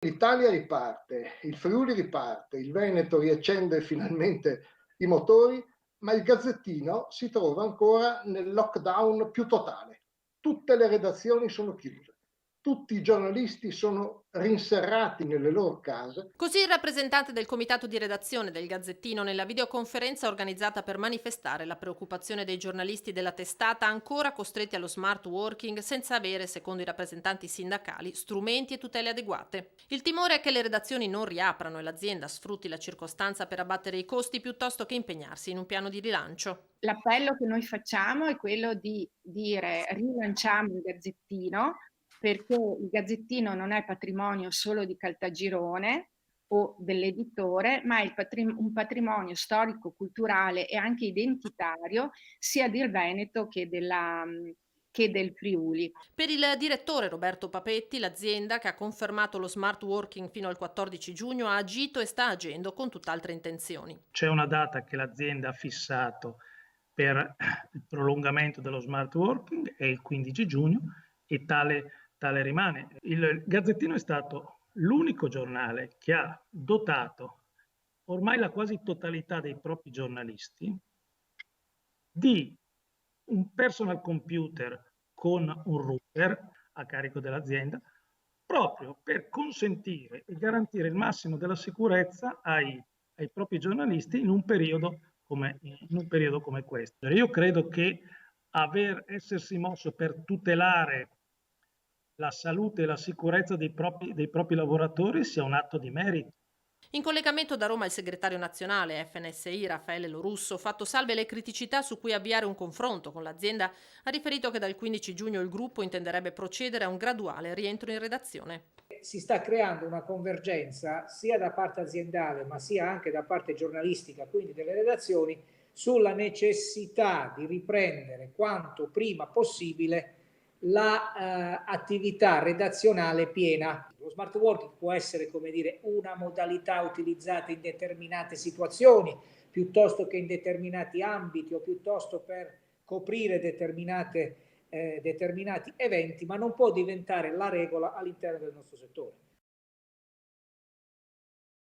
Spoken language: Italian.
L'Italia riparte, il Friuli riparte, il Veneto riaccende finalmente i motori, ma il Gazzettino si trova ancora nel lockdown più totale. Tutte le redazioni sono chiuse, tutti i giornalisti sono rinserrati nelle loro case. Così il rappresentante del comitato di redazione del Gazzettino nella videoconferenza organizzata per manifestare la preoccupazione dei giornalisti della testata ancora costretti allo smart working senza avere, secondo i rappresentanti sindacali, strumenti e tutele adeguate. Il timore è che le redazioni non riaprano e l'azienda sfrutti la circostanza per abbattere i costi piuttosto che impegnarsi in un piano di rilancio. L'appello che noi facciamo è quello di dire rilanciamo il Gazzettino, perché il Gazzettino non è patrimonio solo di Caltagirone o dell'editore, ma è un patrimonio storico, culturale e anche identitario sia del Veneto che del Friuli. Per il direttore Roberto Papetti, l'azienda, che ha confermato lo smart working fino al 14 giugno, ha agito e sta agendo con tutt'altre intenzioni. C'è una data che l'azienda ha fissato per il prolungamento dello smart working, è il 15 giugno, e tale rimane. Il Gazzettino è stato l'unico giornale che ha dotato ormai la quasi totalità dei propri giornalisti di un personal computer con un router a carico dell'azienda, proprio per consentire e garantire il massimo della sicurezza ai propri giornalisti in un periodo come questo. Io credo che essersi mosso per tutelare la salute e la sicurezza dei propri lavoratori sia un atto di merito. In collegamento da Roma il segretario nazionale FNSI Raffaele Lorusso, fatto salve le criticità su cui avviare un confronto con l'azienda, ha riferito che dal 15 giugno il gruppo intenderebbe procedere a un graduale rientro in redazione. Si sta creando una convergenza sia da parte aziendale ma sia anche da parte giornalistica, quindi delle redazioni, sulla necessità di riprendere quanto prima possibile l'attività redazionale piena. Lo smart working può essere, come dire, una modalità utilizzata in determinate situazioni, piuttosto che in determinati ambiti o piuttosto per coprire determinati eventi, ma non può diventare la regola all'interno del nostro settore.